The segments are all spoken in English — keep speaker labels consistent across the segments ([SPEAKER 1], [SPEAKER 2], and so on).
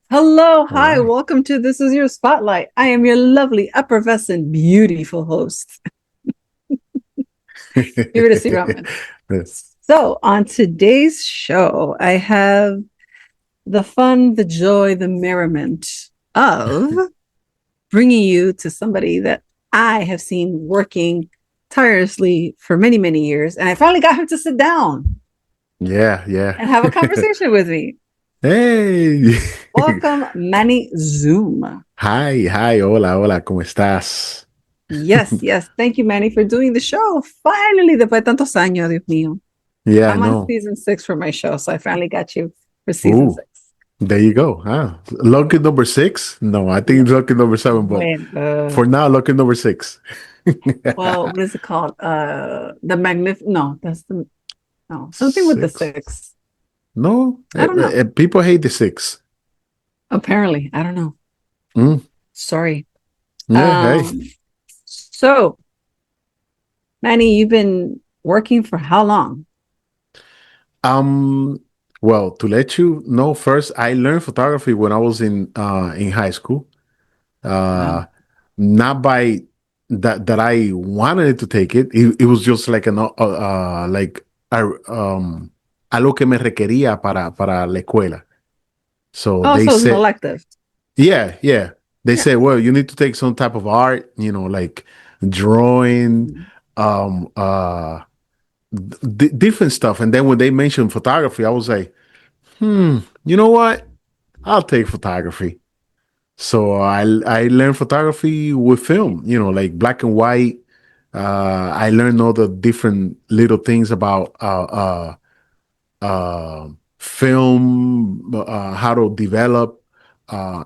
[SPEAKER 1] Hello,
[SPEAKER 2] All
[SPEAKER 1] hi,
[SPEAKER 2] right.
[SPEAKER 1] welcome to This Is Your Spotlight. I am your lovely, effervescent, beautiful host. Give it a see, Raman.
[SPEAKER 2] Yes.
[SPEAKER 1] So, on today's show, I have the fun, the joy, the merriment of bringing you to somebody that I have seen working tirelessly for many, many years. And I finally got him to sit down
[SPEAKER 2] Yeah, yeah.
[SPEAKER 1] and have a conversation with me.
[SPEAKER 2] Hey.
[SPEAKER 1] Welcome, Manny Zoom.
[SPEAKER 2] Hi, hi, hola, hola, ¿cómo estás?
[SPEAKER 1] Yes, yes. Thank you, Manny, for doing the show. Finally, después de tantos años, Dios mío.
[SPEAKER 2] Yeah,
[SPEAKER 1] I'm on
[SPEAKER 2] no.
[SPEAKER 1] season 6 for my show, so I finally got you for season
[SPEAKER 2] Ooh,
[SPEAKER 1] 6.
[SPEAKER 2] there you go. Lucky number six? No, I think
[SPEAKER 1] No,
[SPEAKER 2] it's lucky number seven, but
[SPEAKER 1] when
[SPEAKER 2] for now, lucky number six.
[SPEAKER 1] well, what is it called? The no, that's the no, something with the
[SPEAKER 2] Six?
[SPEAKER 1] six.
[SPEAKER 2] No,
[SPEAKER 1] I don't know.
[SPEAKER 2] people hate the six.
[SPEAKER 1] Apparently, I don't know.
[SPEAKER 2] Mm,
[SPEAKER 1] Sorry.
[SPEAKER 2] yeah, hey.
[SPEAKER 1] Um, so Manny, you've been working for how long?
[SPEAKER 2] Um, well, to let you know first, I learned photography when I was in high school.
[SPEAKER 1] Wow.
[SPEAKER 2] Uh, Not by that I wanted to take it. It was just like like algo que me requería para la escuela. So
[SPEAKER 1] Oh,
[SPEAKER 2] they
[SPEAKER 1] so it's an
[SPEAKER 2] said,
[SPEAKER 1] elective.
[SPEAKER 2] yeah, yeah. They
[SPEAKER 1] Yeah.
[SPEAKER 2] said, well, you need to take some type of art, like drawing,
[SPEAKER 1] Mhm.
[SPEAKER 2] um, uh, different stuff. And then when they mentioned photography, I was like, you know what? I'll take photography. So I learned photography with film, like black and white. I learned all the different little things about film, how to develop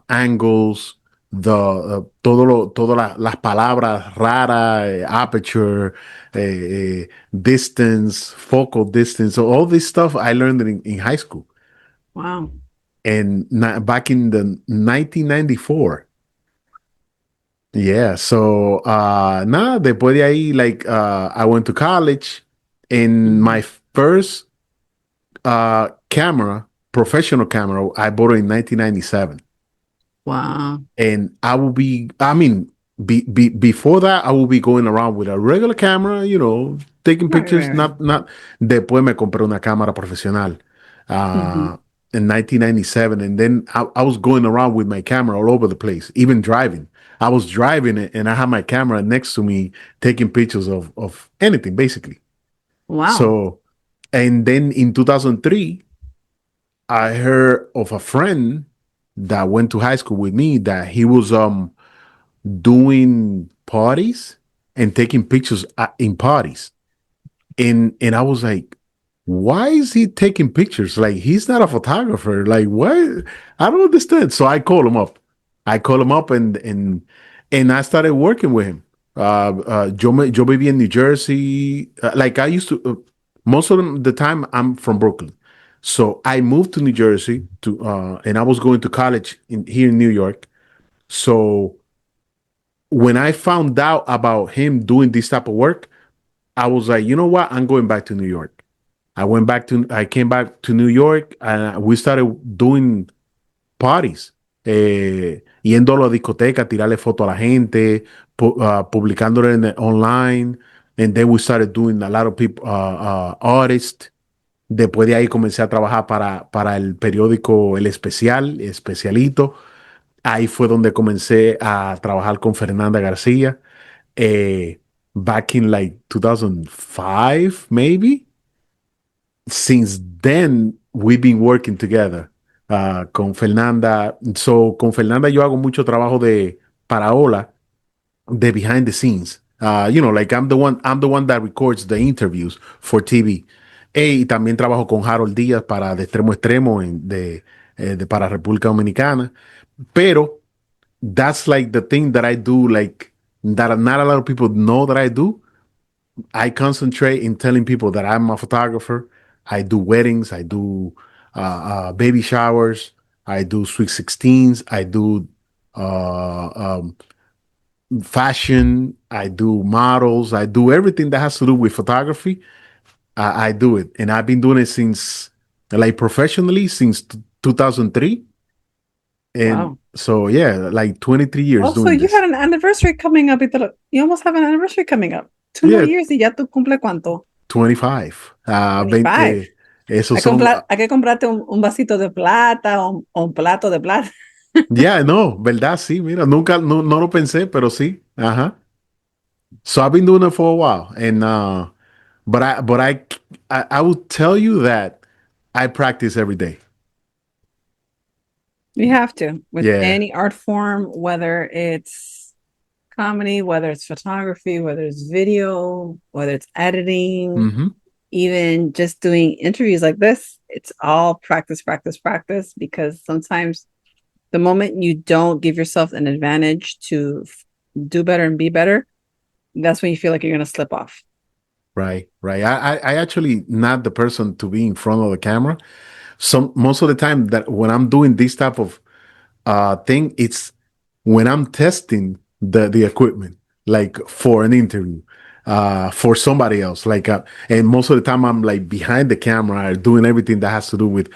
[SPEAKER 2] angles, las palabras raras, aperture, distance, focal distance. So all this stuff I learned in high school,
[SPEAKER 1] Wow.
[SPEAKER 2] and back in the 1994. Yeah, so nada, después de ahí, like I went to college, and
[SPEAKER 1] Mhm.
[SPEAKER 2] my first camera, professional camera, I bought it in 1997.
[SPEAKER 1] Wow.
[SPEAKER 2] And I mean, before that, I will be going around with a regular camera, taking
[SPEAKER 1] Right, right,
[SPEAKER 2] pictures.
[SPEAKER 1] right.
[SPEAKER 2] Después me compré una cámara profesional
[SPEAKER 1] Mhm.
[SPEAKER 2] in 1997. And then I was going around with my camera all over the place, even driving. I was driving it and I had my camera next to me taking pictures of anything, basically.
[SPEAKER 1] Wow.
[SPEAKER 2] So, and then in 2003, I heard of a friend that went to high school with me that he was doing parties and taking pictures in parties. And I was like, why is he taking pictures? Like he's not a photographer. Like what? I don't understand. So I called him up. I called him up and I started working with him. Yo viví in New Jersey. Like I used to. Most of the time, I'm from Brooklyn, so I moved to New Jersey and I was going to college here in New York. So when I found out about him doing this type of work, I was like, you know what? I'm going back to New York. I came back to New York and we started doing parties. Yendo a la discoteca, tirarle foto a la gente, publicándolo online. And then we started doing a lot of people, artists. Después de ahí comencé a trabajar para el periódico Especialito. Ahí fue donde comencé a trabajar con Fernanda García. Back in like 2005, maybe. Since then, we've been working together con Fernanda. So, con Fernanda yo hago mucho trabajo para Hola, de behind the scenes. Like I'm the one that records the interviews for TV. Y también trabajo con Harold Díaz para De Extremo a Extremo para República Dominicana. Pero that's like the thing that I do, like that not a lot of people know that I do. I concentrate in telling people that I'm a photographer. I do weddings. I do baby showers. I do sweet 16s. I do uh, um, fashion. I do models. I do everything that has to do with photography. I do it, and I've been doing it since, like, professionally since 2003. And
[SPEAKER 1] Wow.
[SPEAKER 2] so yeah, like 23 years
[SPEAKER 1] Also,
[SPEAKER 2] doing
[SPEAKER 1] you
[SPEAKER 2] this.
[SPEAKER 1] had an anniversary coming up. You almost have an anniversary coming up. Two more
[SPEAKER 2] Yeah,
[SPEAKER 1] years y ya tú cumple cuánto?
[SPEAKER 2] 25.
[SPEAKER 1] 25.
[SPEAKER 2] 20. Esos son,
[SPEAKER 1] Hay que comprarte un vasito de plata o un plato de plata.
[SPEAKER 2] ya, no, ¿verdad? Sí, mira, nunca, no lo pensé, pero sí. Ajá. So I've been doing it for a while. And, I will tell you that I practice every day.
[SPEAKER 1] You have to with
[SPEAKER 2] Yeah.
[SPEAKER 1] any art form, whether it's comedy, whether it's photography, whether it's video, whether it's editing,
[SPEAKER 2] Hmm.
[SPEAKER 1] even just doing interviews like this. It's all practice, practice, practice, because sometimes the moment you don't give yourself an advantage to do better and be better, that's when you feel like you're going to slip off.
[SPEAKER 2] Right, right. I actually not the person to be in front of the camera. Some most of the time that when I'm doing this type of thing, it's when I'm testing the equipment, like for an interview, for somebody else. And most of the time I'm like behind the camera, doing everything that has to do with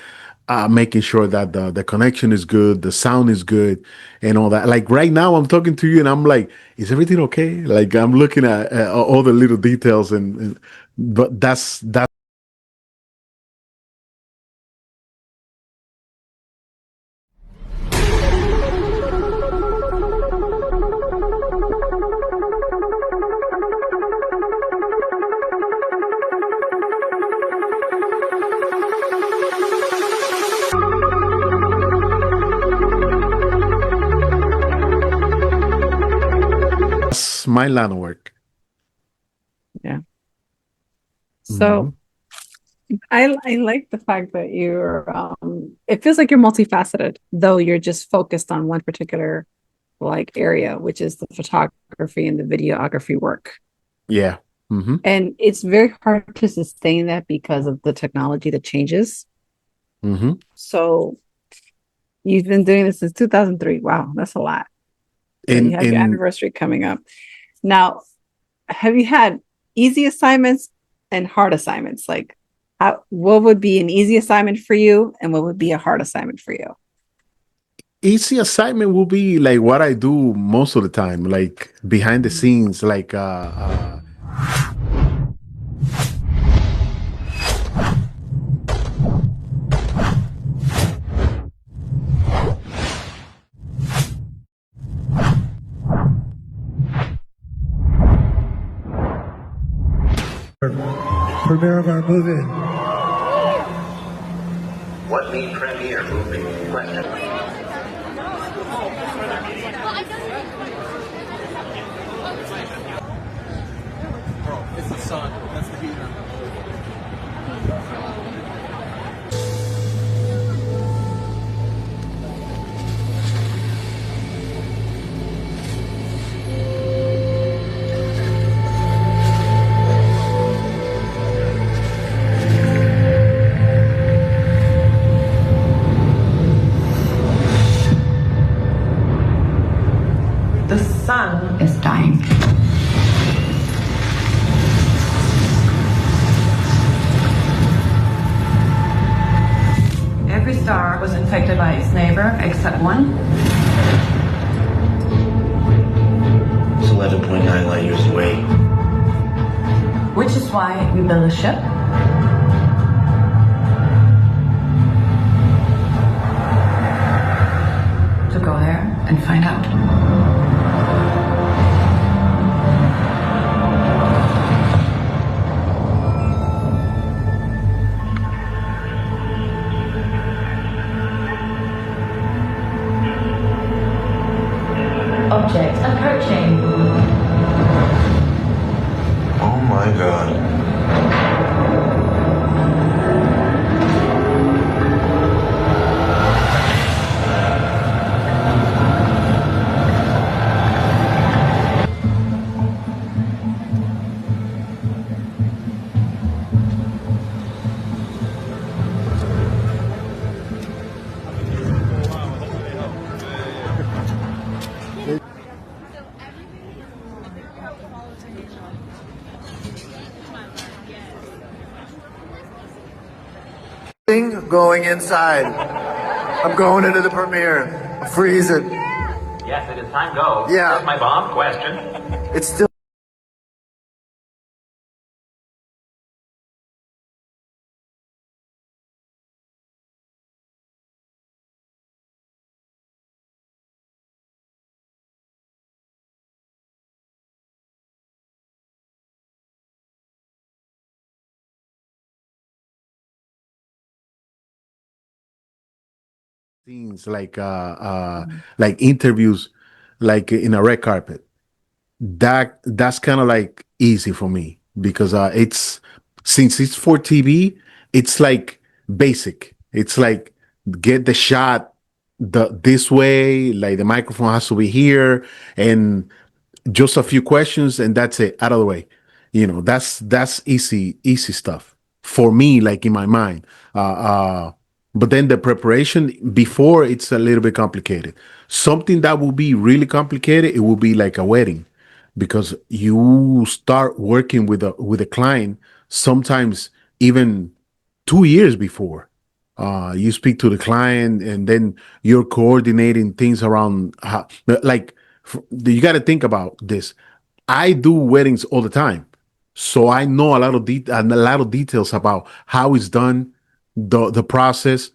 [SPEAKER 2] making sure that the connection is good, the sound is good, and all that. Like right now, I'm talking to you, and I'm like, is everything okay? Like I'm looking at all the little details, but that's my line of work.
[SPEAKER 1] Yeah. So
[SPEAKER 2] Hmm.
[SPEAKER 1] I like the fact that you're it feels like you're multifaceted, though you're just focused on one particular like area, which is the photography and the videography work.
[SPEAKER 2] Yeah. Hmm.
[SPEAKER 1] And it's very hard to sustain that because of the technology that changes.
[SPEAKER 2] Hmm.
[SPEAKER 1] So you've been doing this since 2003. Wow, that's a lot. So you have your
[SPEAKER 2] In
[SPEAKER 1] anniversary coming up. Now, have you had easy assignments and hard assignments? Like, what would be an easy assignment for you, and what would be a hard assignment for you?
[SPEAKER 2] easy assignment will be like what I do most of the time, like behind the scenes, like
[SPEAKER 3] Premiere of our movie.
[SPEAKER 4] What lead premiere movie? Question.
[SPEAKER 5] It's the sun. That's the heat.
[SPEAKER 6] The sun is dying. Every star was infected by its neighbor except one.
[SPEAKER 4] It's 11.9 light years away.
[SPEAKER 6] Which is why we built a ship. To go there and find out. Objects approaching.
[SPEAKER 4] Oh my god. Going inside.
[SPEAKER 3] I'm going into the premiere. I'm freezing.
[SPEAKER 7] Yes, it is time go.
[SPEAKER 3] Yeah.
[SPEAKER 7] Here's my bomb question.
[SPEAKER 3] It's still.
[SPEAKER 2] Things like interviews, like in a red carpet. That's kind of like easy for me because it's since it's for TV, it's like basic. It's like get the shot this way, like the microphone has to be here, and just a few questions, and that's it, out of the way. That's easy stuff for me, like in my mind. But then the preparation before, it's a little bit complicated. Something that will be really complicated, it will be like a wedding, because you start working with a client sometimes even 2 years before. You speak to the client, and then you're coordinating things around how, like, you got to think about this. I do weddings all the time, so I know a lot of details about how it's done, the process,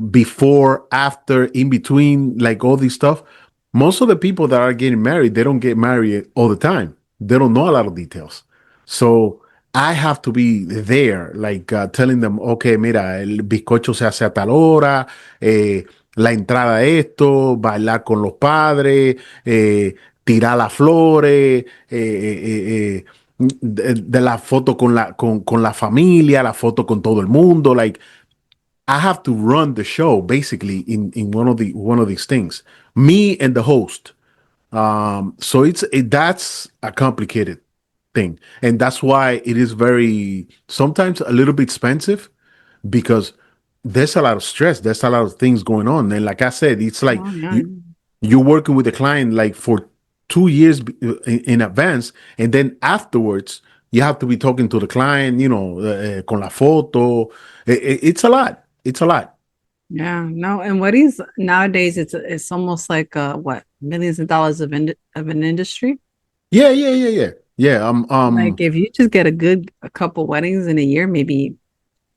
[SPEAKER 2] before, after, in between, like all this stuff. Most of the people that are getting married, they don't get married all the time. They don't know a lot of details. So I have to be there, like telling them, okay, mira, el bizcocho se hace a tal hora, la entrada esto, bailar con los padres, tirar las flores, de la foto con la familia, la foto con todo el mundo. Like, I have to run the show basically in one of these things. Me and the host. So that's a complicated thing, and that's why it is very sometimes a little bit expensive, because there's a lot of stress, there's a lot of things going on, and like I said, it's like
[SPEAKER 1] Oh, yeah.
[SPEAKER 2] you're working with the client like for 2 years in advance, and then afterwards you have to be talking to the client, con la foto. It's a lot. It's a lot.
[SPEAKER 1] Yeah, no, and what is nowadays it's almost like what millions of dollars of an industry.
[SPEAKER 2] Yeah, yeah, yeah, yeah, yeah.
[SPEAKER 1] Like if you just get a couple weddings in a year, maybe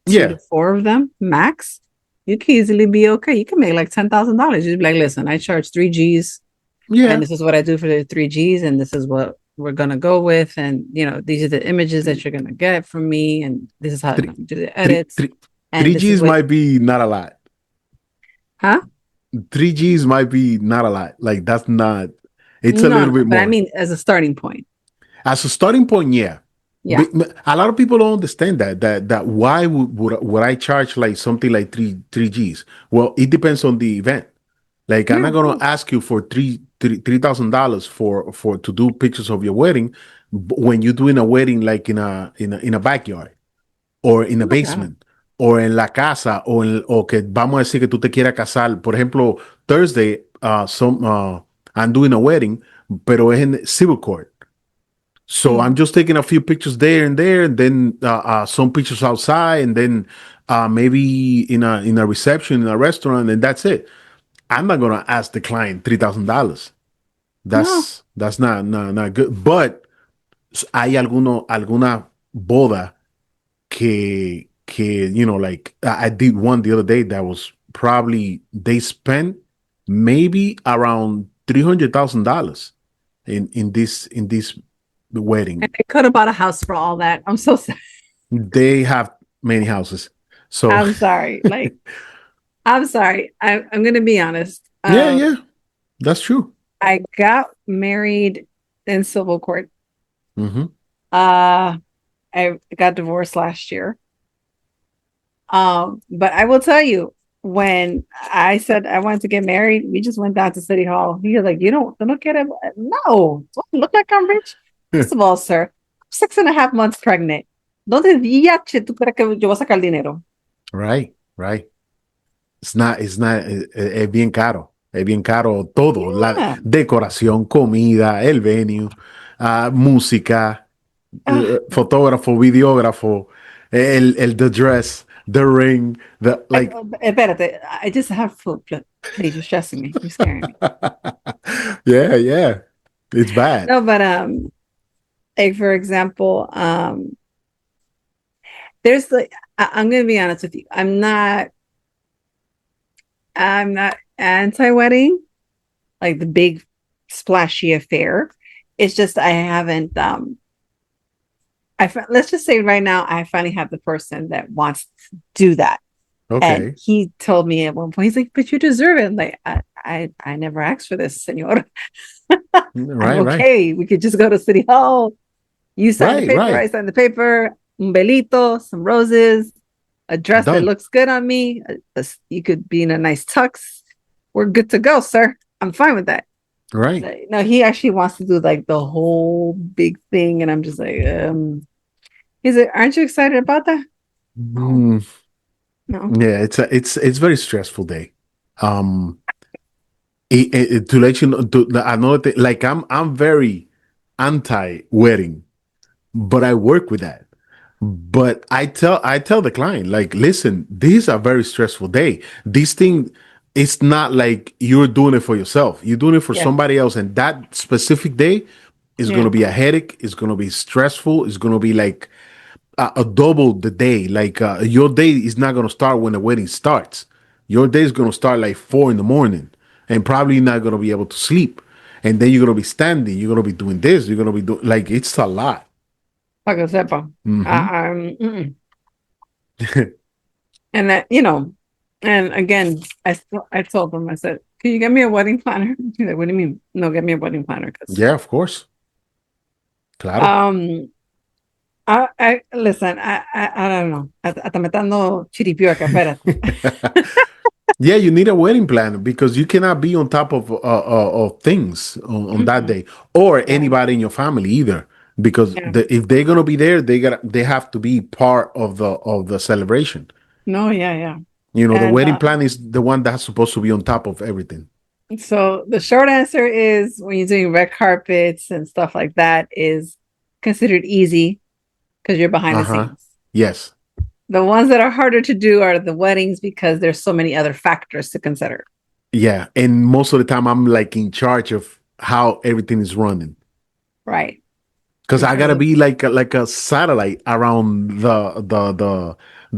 [SPEAKER 1] two
[SPEAKER 2] Yeah,
[SPEAKER 1] to four of them max, you can easily be okay. You can make like $10,000. You'd be like, listen, I charge 3 G's, and
[SPEAKER 2] yeah.
[SPEAKER 1] this is what I do for the 3 G's, and this is what we're gonna go with, and these are the images that you're gonna get from me, and this is how I'm
[SPEAKER 2] Three,
[SPEAKER 1] gonna do the
[SPEAKER 2] three,
[SPEAKER 1] edits,
[SPEAKER 2] three,
[SPEAKER 1] and
[SPEAKER 2] three
[SPEAKER 1] this is
[SPEAKER 2] G's
[SPEAKER 1] what,
[SPEAKER 2] might be not a lot.
[SPEAKER 1] huh?
[SPEAKER 2] 3 G's might be not a lot. Like, that's not. It's a
[SPEAKER 1] No,
[SPEAKER 2] little
[SPEAKER 1] no,
[SPEAKER 2] bit
[SPEAKER 1] but I
[SPEAKER 2] more.
[SPEAKER 1] mean as a starting point.
[SPEAKER 2] As a starting point, yeah.
[SPEAKER 1] Yeah.
[SPEAKER 2] But a lot of people don't understand that why would I charge like something like three G's? Well, it depends on the event. Like, I'm
[SPEAKER 1] Yeah,
[SPEAKER 2] not
[SPEAKER 1] of
[SPEAKER 2] gonna
[SPEAKER 1] course.
[SPEAKER 2] ask you for $3,000 for to do pictures of your wedding, when you're doing a wedding like in a backyard, or in a
[SPEAKER 1] Oh, yeah.
[SPEAKER 2] basement, o en la casa, o que vamos a decir que tú te quieras casar. Por ejemplo, Thursday, I'm doing a wedding, pero es en civil court. So I'm
[SPEAKER 1] Mm.
[SPEAKER 2] just taking a few pictures there and there, and then some pictures outside, and then maybe in a reception in a restaurant, and that's it. I'm not gonna ask the client $3,000.
[SPEAKER 1] No.
[SPEAKER 2] That's not good. But hay alguna boda que like I did one the other day that was probably they spent maybe around $300,000 in this
[SPEAKER 1] And
[SPEAKER 2] wedding.
[SPEAKER 1] I could have bought a house for all that. I'm so sorry.
[SPEAKER 2] They have many houses, so
[SPEAKER 1] I'm sorry. Like, I'm sorry. I'm gonna be honest.
[SPEAKER 2] yeah, yeah, that's true.
[SPEAKER 1] I got married in civil court.
[SPEAKER 2] Hmm.
[SPEAKER 1] Uh I got divorced last year. But I will tell you, when I said I wanted to get married, we just went down to City Hall. He was like, you don't get it. No, do I look like I'm rich? First of all, sir, I'm 6.5 months pregnant. ¿Dónde diache tú crees que yo voy a sacar dinero?
[SPEAKER 2] Right, right. It's not, es bien caro todo, la
[SPEAKER 1] Yeah.
[SPEAKER 2] decoración, comida, el venue, música,
[SPEAKER 1] Ah,
[SPEAKER 2] fotógrafo, videógrafo, the dress, the ring, the like.
[SPEAKER 1] Espérate, I just have food. Please, you're stressing me. You're scaring me.
[SPEAKER 2] Yeah, yeah, it's bad.
[SPEAKER 1] No, but like for example, there's like I'm gonna be honest with you. I'm not anti-wedding, like the big splashy affair. It's just I haven't let's just say right now I finally have the person that wants to do that. And
[SPEAKER 2] Okay,
[SPEAKER 1] he told me at one point, he's like, but you deserve it. I'm like, I never asked for this, senor. I'm
[SPEAKER 2] right, right,
[SPEAKER 1] okay. We could just go to City Hall. You sign the
[SPEAKER 2] right,
[SPEAKER 1] paper, I
[SPEAKER 2] right.
[SPEAKER 1] sign the paper, un belito, some roses, a dress that
[SPEAKER 2] Done.
[SPEAKER 1] looks good on me. You could be in a nice tux. We're good to go, sir. I'm fine with that.
[SPEAKER 2] Right.
[SPEAKER 1] No, he actually wants to do like the whole big thing. And I'm just like, he's like, aren't you excited about that? No,
[SPEAKER 2] Mm,
[SPEAKER 1] no.
[SPEAKER 2] yeah, it's very stressful day. Um, to let you know, another thing, like I'm very anti wedding, but I work with that. But I tell the client, like, listen, this is a very stressful day. This thing, it's not like you're doing it for yourself. You're doing it for
[SPEAKER 1] Yeah,
[SPEAKER 2] somebody else, and that specific day is going
[SPEAKER 1] yeah.
[SPEAKER 2] to be a headache. It's going to be stressful. It's going to be like a double the day. Like your day is not going to start when the wedding starts. Your day is going to start like 4 in the morning, and probably not going to be able to sleep. And then you're going to be standing. You're going to be doing this. You're going to be doing like it's a lot.
[SPEAKER 1] Para que sepa.
[SPEAKER 2] Hmm.
[SPEAKER 1] And that, and again, I told him, I said, can you get me a wedding planner? He's like, what do you mean? No, get me a wedding planner. Because,
[SPEAKER 2] Yeah, of course. Claro.
[SPEAKER 1] um, I listen, I don't know. Hasta me está dando chiripiorca, espérate.
[SPEAKER 2] Yeah, you need a wedding planner because you cannot be on top of things on that
[SPEAKER 1] Mm-mm.
[SPEAKER 2] day, or
[SPEAKER 1] Yeah,
[SPEAKER 2] anybody in your family either. Because
[SPEAKER 1] yeah.
[SPEAKER 2] if they're gonna be there, they have to be part of the celebration.
[SPEAKER 1] No, yeah, yeah.
[SPEAKER 2] You know, the
[SPEAKER 1] And
[SPEAKER 2] wedding plan is the one that's supposed to be on top of everything.
[SPEAKER 1] so the short answer is when you're doing red carpets and stuff like that is considered easy because you're behind
[SPEAKER 2] Uh
[SPEAKER 1] the
[SPEAKER 2] huh.
[SPEAKER 1] scenes.
[SPEAKER 2] Yes.
[SPEAKER 1] The ones that are harder to do are the weddings because there's so many other factors to consider.
[SPEAKER 2] Yeah, and most of the time I'm like in charge of how everything is running.
[SPEAKER 1] Right.
[SPEAKER 2] Because
[SPEAKER 1] In
[SPEAKER 2] I
[SPEAKER 1] terms
[SPEAKER 2] gotta
[SPEAKER 1] of,
[SPEAKER 2] be like a satellite around the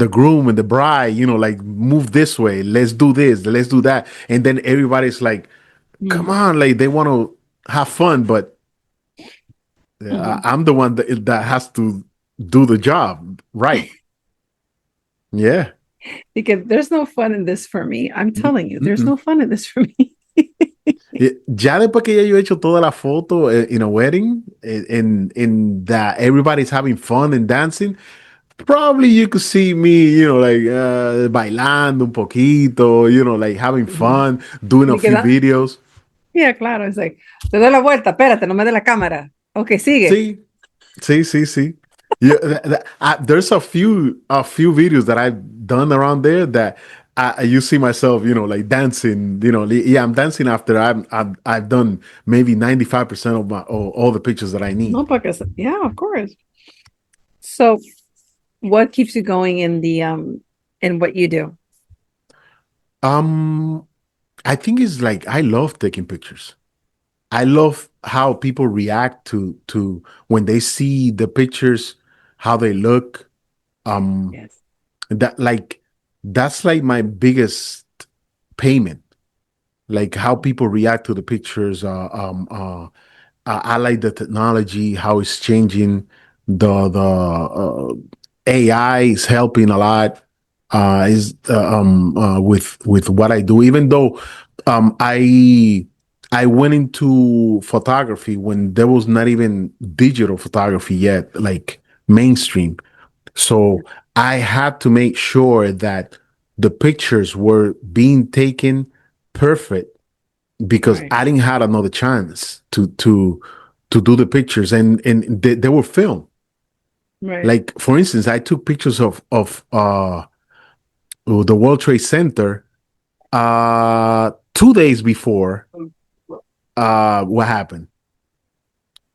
[SPEAKER 2] groom and the bride. You know, like move this way, let's do this, let's do that, and then everybody's like, "Come
[SPEAKER 1] mhm,
[SPEAKER 2] on!" Like they want to have fun, but
[SPEAKER 1] mhm.
[SPEAKER 2] I'm the one that has to do the job right. Yeah.
[SPEAKER 1] Because there's no fun in this for me. I'm telling you, there's
[SPEAKER 2] Mm-mm.
[SPEAKER 1] no fun in this for me.
[SPEAKER 2] Ya después que ya yo he hecho toda la foto in a wedding, in that everybody's having fun and dancing, probably you could see me, like bailando un poquito, like having
[SPEAKER 1] Mhm.
[SPEAKER 2] fun, doing a few
[SPEAKER 1] Because
[SPEAKER 2] videos.
[SPEAKER 1] yeah, claro, it's like, te doy la vuelta, espérate, no me dé la cámara. Ok, sigue.
[SPEAKER 2] See, see. Yeah, there's a few videos that I've done around there that you see myself, like dancing. Yeah, I'm dancing after I've done maybe 95% of all the pictures that I need.
[SPEAKER 1] No, because yeah, of course. So what keeps you going in what you do?
[SPEAKER 2] Um, I think it's like I love taking pictures. I love how people react to when they see the pictures, how they look. Um,
[SPEAKER 1] Yes.
[SPEAKER 2] that like that's like my biggest payment. Like how people react to the pictures. I like the technology, how it's changing. The AI is helping a lot. Is with what I do. Even though I went into photography when there was not even digital photography yet, like mainstream. So I had to make sure that the pictures were being taken perfect because
[SPEAKER 1] Right.
[SPEAKER 2] I didn't have another chance to do the pictures, and they were filmed.
[SPEAKER 1] Right.
[SPEAKER 2] Like for instance, I took pictures of the World Trade Center 2 days before what happened.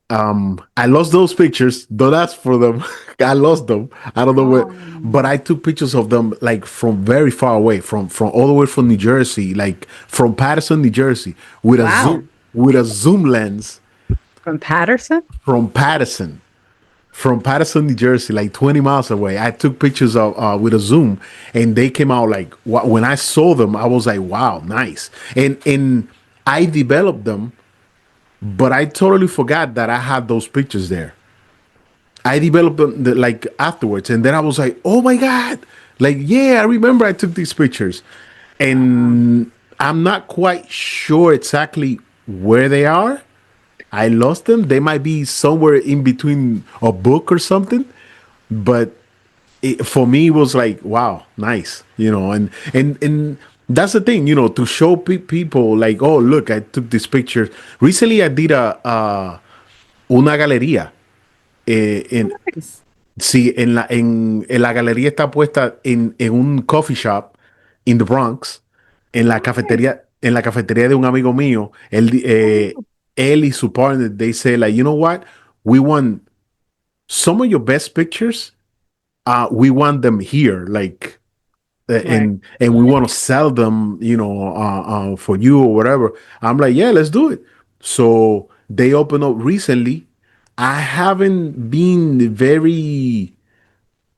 [SPEAKER 2] I lost those pictures. Don't ask for them. I lost them. I don't know where, but
[SPEAKER 1] Oh,
[SPEAKER 2] I took pictures of them like from very far away, from all the way from New Jersey, like from Patterson, New Jersey,
[SPEAKER 1] wow.
[SPEAKER 2] with a zoom lens
[SPEAKER 1] From Patterson?
[SPEAKER 2] from Patterson, New Jersey, like 20 miles away. I took pictures of with a zoom, and they came out like when I saw them, I was like, wow, nice. And I developed them, but I totally forgot that I had those pictures there. I developed them like afterwards, and then I was like, "Oh my god!" Like, yeah, I remember I took these pictures,
[SPEAKER 1] Wow.
[SPEAKER 2] and I'm not quite sure exactly where they are. I lost them. They might be somewhere in between a book or something, but for me, it was like, "Wow, nice," and that's the thing, to show people like, "Oh, look, I took this picture." Recently, I did a una galería.
[SPEAKER 1] Oh,
[SPEAKER 2] En,
[SPEAKER 1] nice.
[SPEAKER 2] Sí, en la galería está puesta en un coffee shop in the Bronx,
[SPEAKER 1] Oh, nice.
[SPEAKER 2] en la cafetería de un amigo mío.
[SPEAKER 1] Oh,
[SPEAKER 2] Él y su partner, they say like, you know what? We want some of your best pictures. We want them here, like,
[SPEAKER 1] right.
[SPEAKER 2] and we want to sell them, for you or whatever. I'm like, yeah, let's do it. So they opened up recently. I haven't been very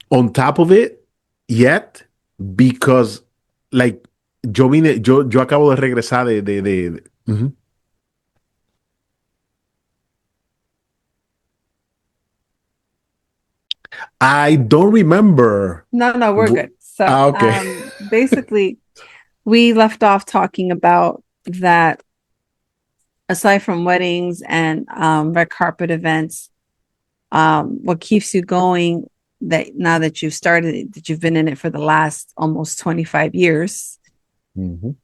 [SPEAKER 2] on top of it yet because like yo acabo de regresar Ujú. I don't remember.
[SPEAKER 1] No, no, we're good. So,
[SPEAKER 2] Okay.
[SPEAKER 1] basically, we left off talking about that aside from weddings and red carpet events, what keeps you going that now that you've started it, that you've been in it for the last almost 25 years,
[SPEAKER 2] Mhm.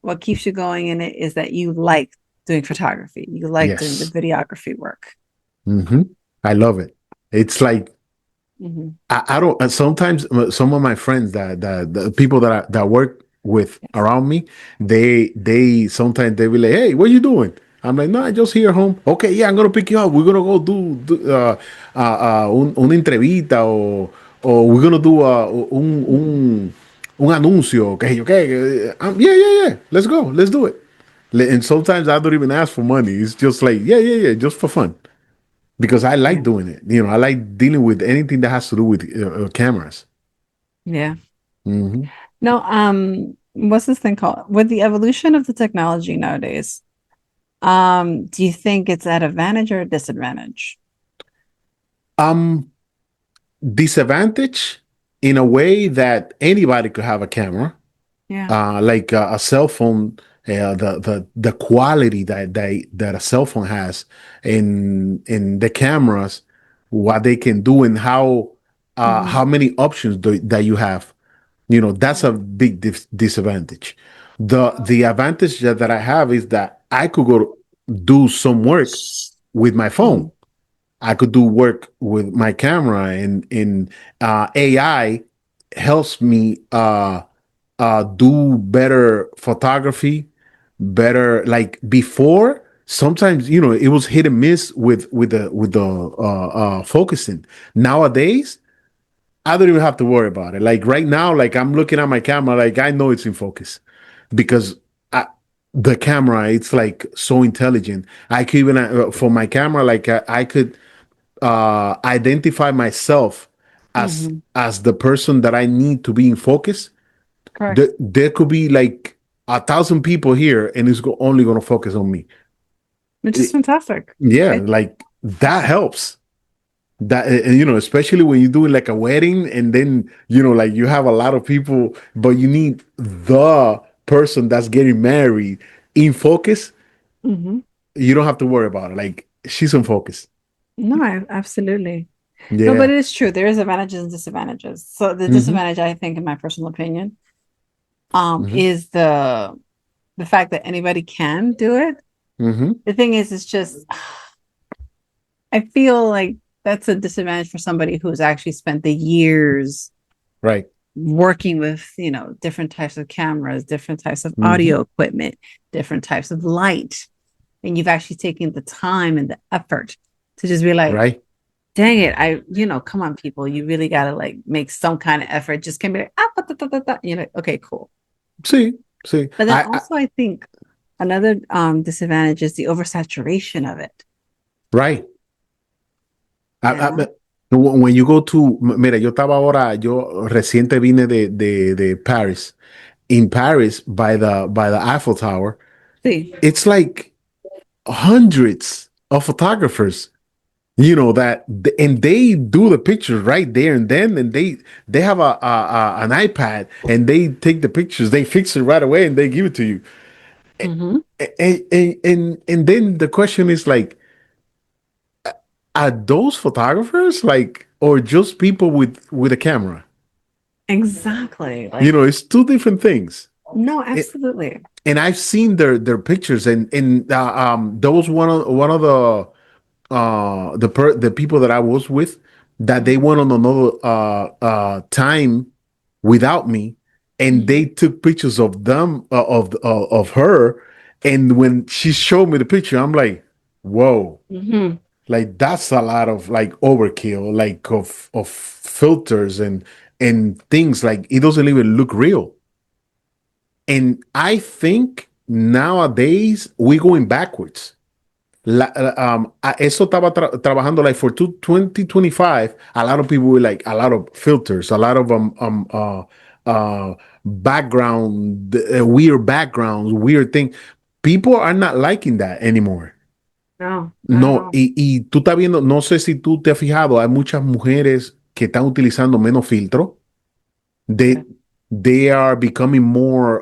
[SPEAKER 1] what keeps you going in it is that you like doing photography, you like doing the
[SPEAKER 2] Yes.
[SPEAKER 1] videography work.
[SPEAKER 2] Hmm. I love it. It's like
[SPEAKER 1] Mm-hmm.
[SPEAKER 2] I don't. Sometimes some of my friends the people that work with
[SPEAKER 1] Yes.
[SPEAKER 2] around me, they sometimes they be like, "Hey, what you doing?" I'm like, "No, I just here home." Okay, yeah, I'm gonna pick you up. We're gonna go una entrevista o we're gonna do un anuncio. Okay, okay. Yeah, yeah, yeah. Let's go. Let's do it. And sometimes I don't even ask for money. It's just like, yeah, yeah, yeah, just for fun because I
[SPEAKER 1] Yeah.
[SPEAKER 2] like doing it. I like dealing with anything that has to do with cameras.
[SPEAKER 1] Yeah.
[SPEAKER 2] Hmm.
[SPEAKER 1] No, what's this thing called? With the evolution of the technology nowadays, do you think it's at advantage or disadvantage?
[SPEAKER 2] Um, Disadvantage in a way that anybody could have a camera,
[SPEAKER 1] Yeah.
[SPEAKER 2] like a cell phone. The quality that a cell phone has in the cameras, what they can do and
[SPEAKER 1] Hmm.
[SPEAKER 2] how many options that you have. That's a
[SPEAKER 1] Right.
[SPEAKER 2] big disadvantage. The advantage that I have is that I could go do some work with my phone.
[SPEAKER 1] Hmm.
[SPEAKER 2] I could do work with my camera, and AI helps me do better photography, better like before. Sometimes it was hit and miss with the focusing. Nowadays, I don't even have to worry about it. Like right now, like I'm looking at my camera, like I know it's in focus because the camera, it's like so intelligent. I could even for my camera, like I could identify myself
[SPEAKER 1] Hmm.
[SPEAKER 2] as the person that I need to be in focus.
[SPEAKER 1] Correct.
[SPEAKER 2] There could be like 1,000 people here, and it's only going to focus on me.
[SPEAKER 1] Which is
[SPEAKER 2] It-
[SPEAKER 1] fantastic.
[SPEAKER 2] yeah,
[SPEAKER 1] It,
[SPEAKER 2] like that helps. That especially when you're doing like a wedding, and then like you have a lot of people, but you need the person that's getting married in focus.
[SPEAKER 1] mhm.
[SPEAKER 2] You don't have to worry about it. Like she's in focus.
[SPEAKER 1] No, absolutely. No, but
[SPEAKER 2] Yeah.
[SPEAKER 1] it is true. There is advantages and disadvantages. So the
[SPEAKER 2] Hmm.
[SPEAKER 1] disadvantage, I think, in my personal opinion,
[SPEAKER 2] Hmm.
[SPEAKER 1] is the fact that anybody can do it.
[SPEAKER 2] Hmm.
[SPEAKER 1] The thing is, it's just I feel like that's a disadvantage for somebody who's actually spent the years
[SPEAKER 2] Right.
[SPEAKER 1] working with, different types of cameras, different types of
[SPEAKER 2] Hmm.
[SPEAKER 1] audio equipment, different types of light. and you've actually taken the time and the effort to just be like,
[SPEAKER 2] Right.
[SPEAKER 1] dang it, come on, people, you really gotta like make some kind of effort. Just can't be like, okay, cool.
[SPEAKER 2] Sí, sí.
[SPEAKER 1] But then also I think another disadvantage is the oversaturation of it.
[SPEAKER 2] Right.
[SPEAKER 1] Yeah.
[SPEAKER 2] When you go to, mira, yo reciente vine de Paris. In Paris, by the Eiffel Tower,
[SPEAKER 1] See.
[SPEAKER 2] it's like hundreds of photographers, that, and they do the pictures right there and then, and they have an iPad and they take the pictures, they fix it right away and they give it to you.
[SPEAKER 1] Mhm.
[SPEAKER 2] And then the question is like, are those photographers like, or just people with a camera?
[SPEAKER 1] Exactly. Like,
[SPEAKER 2] It's two different things.
[SPEAKER 1] no,
[SPEAKER 2] It,
[SPEAKER 1] absolutely.
[SPEAKER 2] and I've seen their pictures, and there was one of the people that I was with, that they went on another time without me, and they took pictures of them, of her, and when she showed me the picture, I'm like, whoa,
[SPEAKER 1] Mhm.
[SPEAKER 2] like that's a lot of like overkill, like of filters and things, like it doesn't even look real. And I think nowadays we're going backwards. Eso estaba trabajando like for 2025. A lot of people were like a lot of filters, a lot of background, weird backgrounds, weird thing. People are not liking that anymore.
[SPEAKER 1] No, not at
[SPEAKER 2] No,
[SPEAKER 1] all.
[SPEAKER 2] y tú estás viendo, no sé si tú te has fijado, hay muchas mujeres que están utilizando menos filtro.
[SPEAKER 1] Okay.
[SPEAKER 2] They are becoming more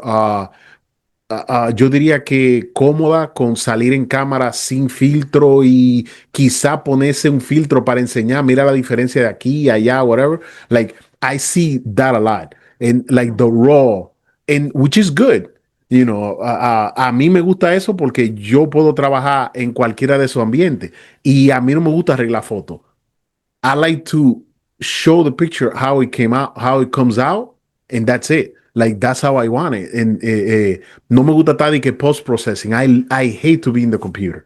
[SPEAKER 2] yo diría que cómoda con salir en cámara sin filtro y quizá ponerse un filtro para enseñar, mira la diferencia de aquí, allá, whatever. Like, I see that a lot. And like the raw, and which is good. A mí me gusta eso porque yo puedo trabajar en cualquiera de esos ambientes y a mí no me gusta arreglar fotos. I like to show the picture how it came out, how it comes out, and that's it. Like that's how I want it. And no me gusta estar de que post processing. I hate to be in the computer.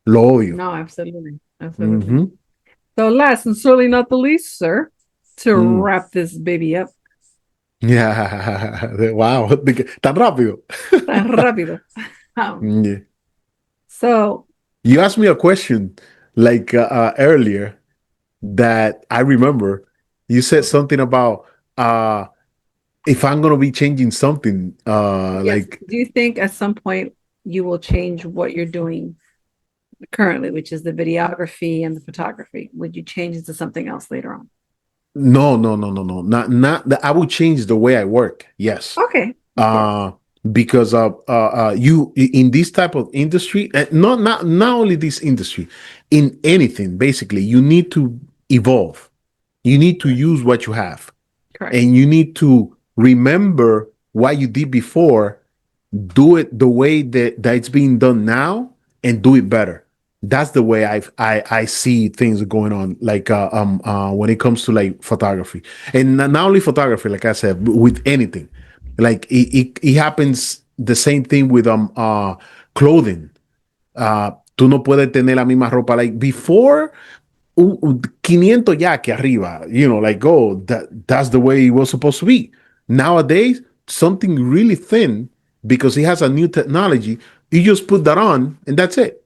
[SPEAKER 2] Lo odio.
[SPEAKER 1] No, absolutely. Absolutely.
[SPEAKER 2] Mhm.
[SPEAKER 1] So last and certainly not the least, sir, to
[SPEAKER 2] Mm.
[SPEAKER 1] wrap this baby up
[SPEAKER 2] Yeah. Wow. Tan rápido.
[SPEAKER 1] tan rápido. Um,
[SPEAKER 2] Yeah.
[SPEAKER 1] so
[SPEAKER 2] You asked me a question like earlier that I remember. You said something about if I'm gonna be changing something,
[SPEAKER 1] yes,
[SPEAKER 2] like
[SPEAKER 1] do you think at some point you will change what you're doing currently, which is the videography and the photography? Would you change it to something else later on?
[SPEAKER 2] no, no, no, no, no. Not that I would change the way I work. Yes.
[SPEAKER 1] Okay, of course.
[SPEAKER 2] Uh because you in this type of industry, not only this industry, in anything basically, you need to evolve. You need to use what you have,
[SPEAKER 1] Correct.
[SPEAKER 2] and you need to remember what you did before, do it the way that it's being done now, and do it better. That's the way I see things going on, like when it comes to like photography, and not only photography, like I said, with anything. Like it happens the same thing with clothing. Tú no puedes tener la misma ropa. Like before, 500 ya que arriba, like, oh, that's the way it was supposed to be. Nowadays, something really thin, because it has a new technology, you just put that on and that's it.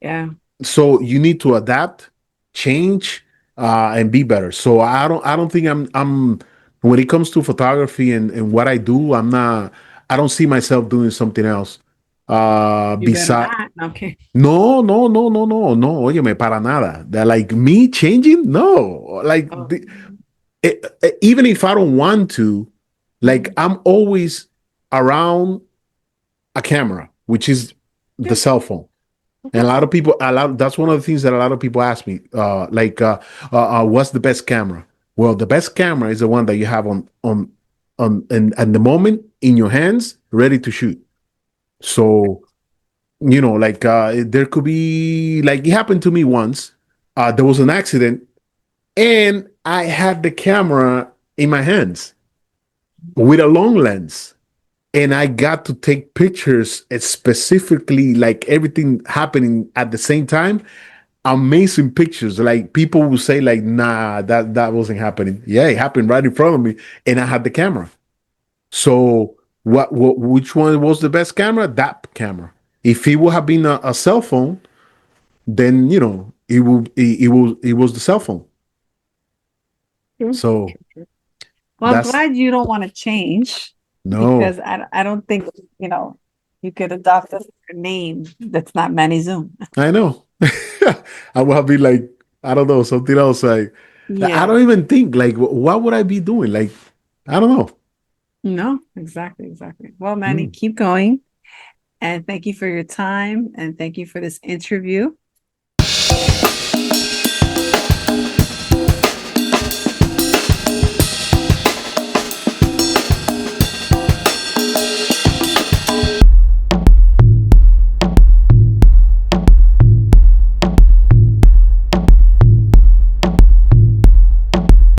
[SPEAKER 1] Yeah.
[SPEAKER 2] So you need to adapt, change, and be better. So I don't think I'm when it comes to photography and what I do, I don't see myself doing something else.
[SPEAKER 1] You better
[SPEAKER 2] Beside
[SPEAKER 1] not. Okay.
[SPEAKER 2] No, no, no, no, no, no. Óyeme, para nada. That like me changing? No. Like
[SPEAKER 1] Oh.
[SPEAKER 2] even if I don't want to, like
[SPEAKER 1] Mhm.
[SPEAKER 2] I'm always around a camera, which is
[SPEAKER 1] Yeah.
[SPEAKER 2] the cell phone. And
[SPEAKER 1] Okay.
[SPEAKER 2] a lot of people, that's one of the things that a lot of people ask me, what's the best camera? Well, the best camera is the one that you have on, and at the moment in your hands, ready to shoot. So like there could be, like, it happened to me once. There was an accident and I had the camera in my hands with a long lens. and I got to take pictures specifically, like everything happening at the same time. Amazing pictures. Like people will say, like, nah, that wasn't happening. Yeah, it happened right in front of me, and I had the camera. So which one was the best camera? That camera. If it would have been a cell phone, then it was the cell phone. So
[SPEAKER 1] Well, I'm
[SPEAKER 2] that's
[SPEAKER 1] glad you don't want to change
[SPEAKER 2] no,
[SPEAKER 1] because I don't think, you could adopt a name that's not Manny Zoom.
[SPEAKER 2] I know. I will be like, I don't know, something else. Like, I
[SPEAKER 1] Yeah.
[SPEAKER 2] don't even think, like, what would I be doing? Like, I don't know.
[SPEAKER 1] No, exactly, exactly. Well, Manny,
[SPEAKER 2] Mm.
[SPEAKER 1] keep going. And thank you for your time. And thank you for this interview.